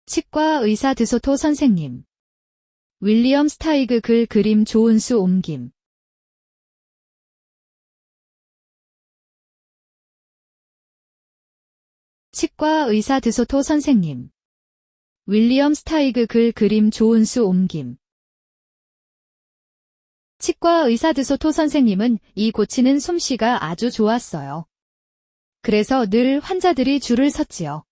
치과 의사 드소토 선생님. 윌리엄 스타이그 글 그림 조은수 옮김. 치과 의사 드소토 선생님. 윌리엄 스타이그 글 그림 조은수 옮김. 치과 의사 드소토 선생님은 이 고치는 솜씨가 아주 좋았어요. 그래서 늘 환자들이 줄을 섰지요.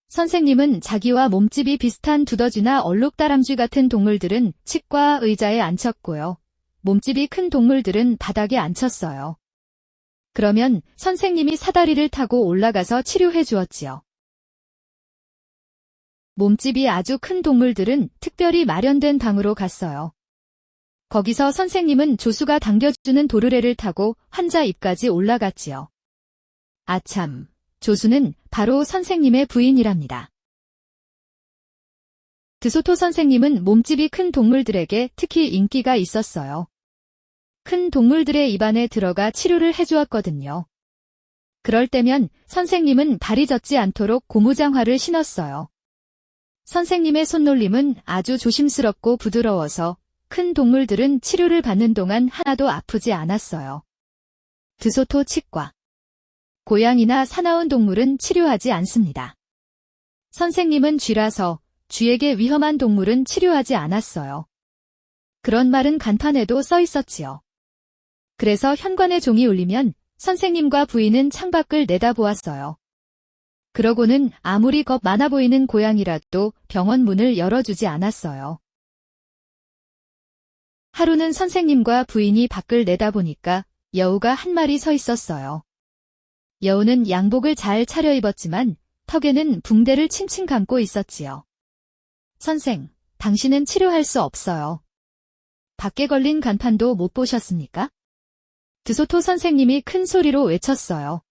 선생님은 자기와 몸집이 비슷한 두더지나 얼룩다람쥐 같은 동물들은 치과 의자에 앉혔고요. 몸집이 큰 동물들은 바닥에 앉혔어요. 그러면 선생님이 사다리를 타고 올라가서 치료해 주었지요. 몸집이 아주 큰 동물들은 특별히 마련된 방으로 갔어요. 거기서 선생님은 조수가 당겨주는 도르래를 타고 환자 입까지 올라갔지요. 아참, 조수는 바로 선생님의 부인이랍니다. 드소토 선생님은 몸집이 큰 동물들에게 특히 인기가 있었어요. 큰 동물들의 입안에 들어가 치료를 해주었거든요. 그럴 때면 선생님은 발이 젖지 않도록 고무장화를 신었어요. 선생님의 손놀림은 아주 조심스럽고 부드러워서 큰 동물들은 치료를 받는 동안 하나도 아프지 않았어요. 드소토 치과. 고양이나 사나운 동물은 치료하지 않습니다. 선생님은 쥐라서 쥐에게 위험한 동물은 치료하지 않았어요. 그런 말은 간판에도 써 있었지요. 그래서 현관에 종이 울리면 선생님과 부인은 창밖을 내다보았어요. 그러고는 아무리 겁 많아 보이는 고양이라도 병원 문을 열어주지 않았어요. 하루는 선생님과 부인이 밖을 내다보니까 여우가 한 마리 서 있었어요. 여우는 양복을 잘 차려입었지만 턱에는 붕대를 칭칭 감고 있었지요. 선생, 당신은 치료할 수 없어요. 밖에 걸린 간판도 못 보셨습니까? 드소토 선생님이 큰 소리로 외쳤어요.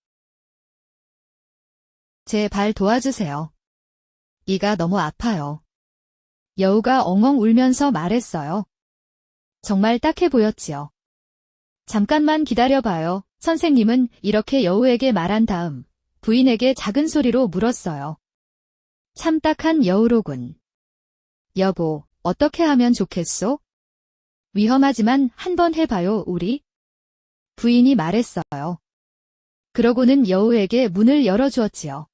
제 발 도와주세요. 이가 너무 아파요. 여우가 엉엉 울면서 말했어요. 정말 딱해 보였지요. 잠깐만 기다려봐요. 선생님은 이렇게 여우에게 말한 다음 부인에게 작은 소리로 물었어요. 참 딱한 여우로군. 여보, 어떻게 하면 좋겠소? 위험하지만 한번 해봐요, 우리. 부인이 말했어요. 그러고는 여우에게 문을 열어주었지요.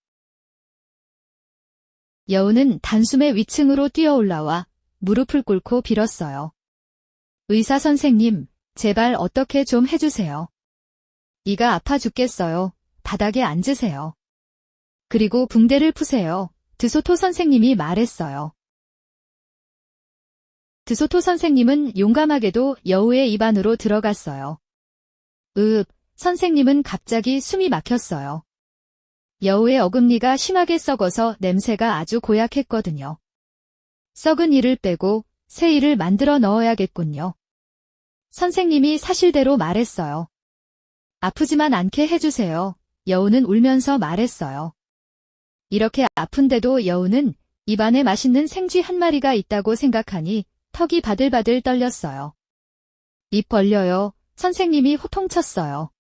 여우는 단숨에 위층으로 뛰어 올라와 무릎을 꿇고 빌었어요. 의사 선생님, 제발 어떻게 좀 해주세요. 이가 아파 죽겠어요. 바닥에 앉으세요. 그리고 붕대를 푸세요. 드소토 선생님이 말했어요. 드소토 선생님은 용감하게도 여우의 입 안으로 들어갔어요. 선생님은 갑자기 숨이 막혔어요. 여우의 어금니가 심하게 썩어서 냄새가 아주 고약했거든요. 썩은 이를 빼고 새 이를 만들어 넣어야겠군요. 선생님이 사실대로 말했어요. 아프지만 않게 해주세요. 여우는 울면서 말했어요. 이렇게 아픈데도 여우는 입안에 맛있는 생쥐 한 마리가 있다고 생각하니 턱이 바들바들 떨렸어요. 입 벌려요. 선생님이 호통쳤어요.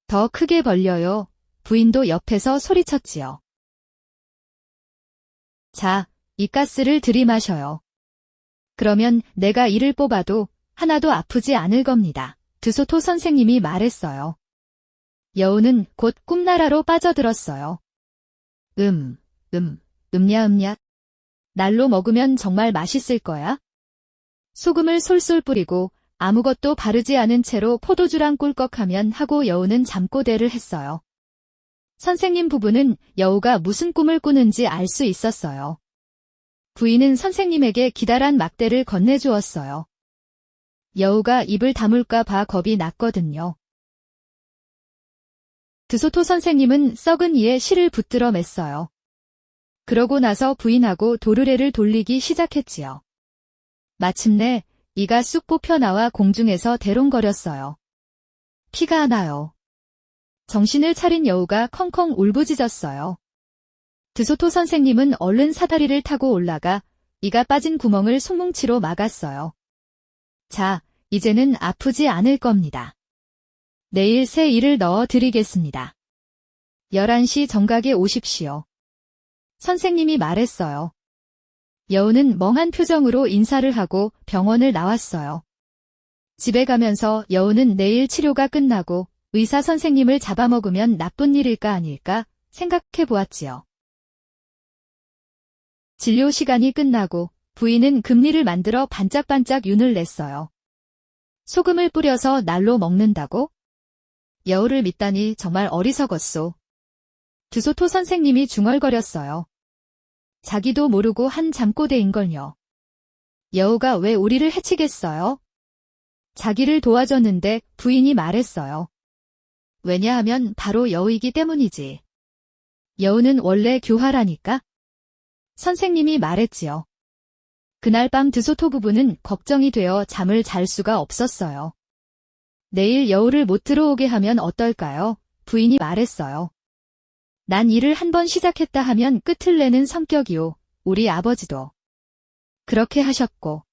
더 크게 벌려요. 부인도 옆에서 소리쳤지요. 자, 이 가스를 들이마셔요. 그러면 내가 이를 뽑아도 하나도 아프지 않을 겁니다. 드소토 선생님이 말했어요. 여우는 곧 꿈나라로 빠져들었어요. 음냐. 날로 먹으면 정말 맛있을 거야? 소금을 솔솔 뿌리고 아무것도 바르지 않은 채로 포도주랑 꿀꺽하면 하고 여우는 잠꼬대를 했어요. 선생님 부부는 여우가 무슨 꿈을 꾸는지 알 수 있었어요. 부인은 선생님에게 기다란 막대를 건네주었어요. 여우가 입을 다물까 봐 겁이 났거든요. 드소토 선생님은 썩은 이에 실을 붙들어 맸어요. 그러고 나서 부인하고 도르래를 돌리기 시작했지요. 마침내 이가 쑥 뽑혀나와 공중에서 대롱거렸어요. 피가 나요. 정신을 차린 여우가 컹컹 울부짖었어요. 드소토 선생님은 얼른 사다리를 타고 올라가 이가 빠진 구멍을 손뭉치로 막았어요. 자, 이제는 아프지 않을 겁니다. 내일 새 이를 넣어 드리겠습니다. 11시 정각에 오십시오. 선생님이 말했어요. 여우는 멍한 표정으로 인사를 하고 병원을 나왔어요. 집에 가면서 여우는 내일 치료가 끝나고 의사 선생님을 잡아먹으면 나쁜 일일까 아닐까 생각해 보았지요. 진료 시간이 끝나고 부인은 금리를 만들어 반짝반짝 윤을 냈어요. 소금을 뿌려서 날로 먹는다고? 여우를 믿다니 정말 어리석었소. 드소토 선생님이 중얼거렸어요. 자기도 모르고 한 잠꼬대인걸요. 여우가 왜 우리를 해치겠어요? 자기를 도와줬는데 부인이 말했어요. 왜냐하면 바로 여우이기 때문이지. 여우는 원래 교활하니까? 선생님이 말했지요. 그날 밤 드소토 부부는 걱정이 되어 잠을 잘 수가 없었어요. 내일 여우를 못 들어오게 하면 어떨까요? 부인이 말했어요. 난 일을 한번 시작했다 하면 끝을 내는 성격이오. 우리 아버지도 그렇게 하셨고.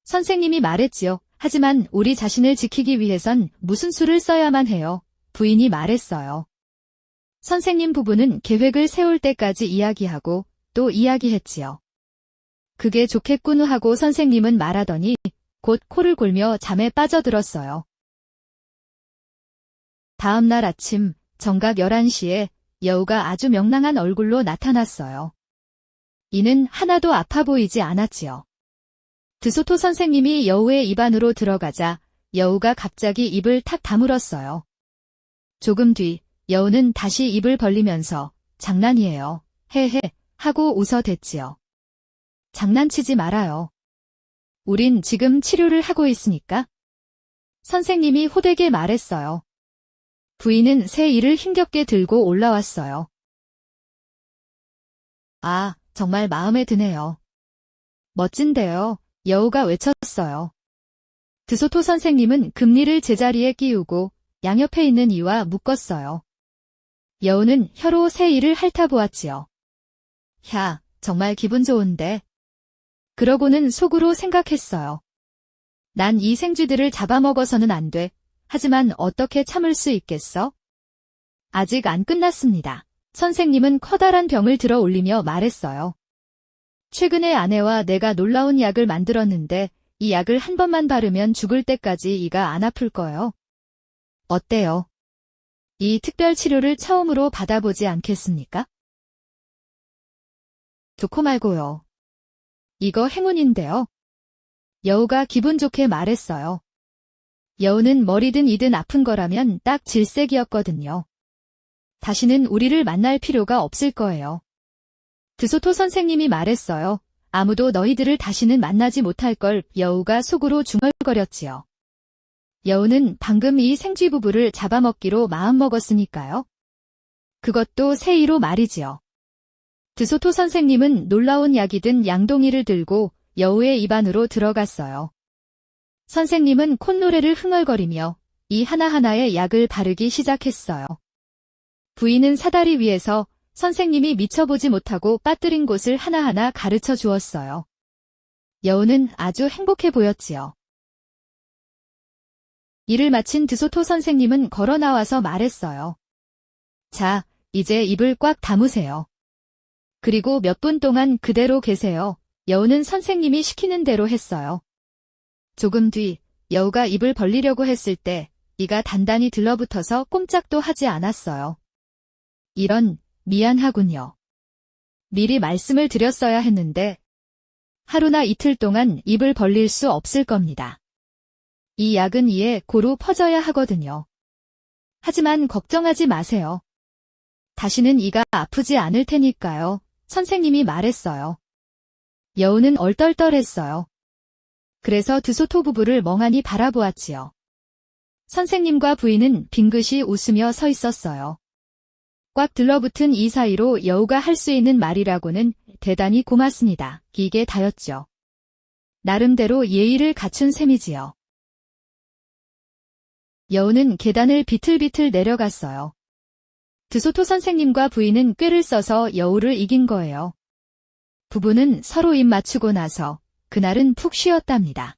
선생님이 말했지요. 하지만 우리 자신을 지키기 위해선 무슨 수를 써야만 해요. 부인이 말했어요. 선생님 부부는 계획을 세울 때까지 이야기하고 또 이야기했지요. 그게 좋겠군 하고 선생님은 말하더니 곧 코를 골며 잠에 빠져들었어요. 다음 날 아침 정각 11시에 여우가 아주 명랑한 얼굴로 나타났어요. 이는 하나도 아파 보이지 않았지요. 드소토 선생님이 여우의 입 안으로 들어가자 여우가 갑자기 입을 탁 다물었어요. 조금 뒤 여우는 다시 입을 벌리면서 장난이에요. 헤헤 하고 웃어댔지요. 장난치지 말아요. 우린 지금 치료를 하고 있으니까. 선생님이 호되게 말했어요. 부인은 새 이를 힘겹게 들고 올라왔어요. 아, 정말 마음에 드네요. 멋진데요. 여우가 외쳤어요. 드소토 선생님은 금리를 제자리에 끼우고 양옆에 있는 이와 묶었어요. 여우는 혀로 새 이를 핥아보았지요. 야, 정말 기분 좋은데. 그러고는 속으로 생각했어요. 난 이 생쥐들을 잡아먹어서는 안 돼. 하지만 어떻게 참을 수 있겠어? 아직 안 끝났습니다. 선생님은 커다란 병을 들어 올리며 말했어요. 최근에 아내와 내가 놀라운 약을 만들었는데 이 약을 한 번만 바르면 죽을 때까지 이가 안 아플 거예요. 어때요? 이 특별 치료를 처음으로 받아보지 않겠습니까? 좋고 말고요. 이거 행운인데요. 여우가 기분 좋게 말했어요. 여우는 머리든 이든 아픈 거라면 딱 질색이었거든요. 다시는 우리를 만날 필요가 없을 거예요. 드소토 선생님이 말했어요. 아무도 너희들을 다시는 만나지 못할 걸. 여우가 속으로 중얼거렸지요. 여우는 방금 이 생쥐 부부를 잡아먹기로 마음먹었으니까요. 그것도 새 이로 말이지요. 드소토 선생님은 놀라운 약이 든 양동이를 들고 여우의 입 안으로 들어갔어요. 선생님은 콧노래를 흥얼거리며 이 하나하나의 약을 바르기 시작했어요. 부인은 사다리 위에서 선생님이 미쳐보지 못하고 빠뜨린 곳을 하나하나 가르쳐 주었어요. 여우는 아주 행복해 보였지요. 일을 마친 드소토 선생님은 걸어 나와서 말했어요. 자, 이제 입을 꽉 다무세요. 그리고 몇 분 동안 그대로 계세요. 여우는 선생님이 시키는 대로 했어요. 조금 뒤 여우가 입을 벌리려고 했을 때 이가 단단히 들러붙어서 꼼짝도 하지 않았어요. 이런, 미안하군요. 미리 말씀을 드렸어야 했는데 하루나 이틀 동안 입을 벌릴 수 없을 겁니다. 이 약은 이에 고루 퍼져야 하거든요. 하지만 걱정하지 마세요. 다시는 이가 아프지 않을 테니까요. 선생님이 말했어요. 여우는 얼떨떨했어요. 그래서 드소토 부부를 멍하니 바라보았지요. 선생님과 부인은 빙긋이 웃으며 서 있었어요. 꽉 들러붙은 이 사이로 여우가 할 수 있는 말이라고는 대단히 고맙습니다. 이게 다였죠. 나름대로 예의를 갖춘 셈이지요. 여우는 계단을 비틀비틀 내려갔어요. 드소토 선생님과 부인은 꾀를 써서 여우를 이긴 거예요. 부부는 서로 입 맞추고 나서 그날은 푹 쉬었답니다.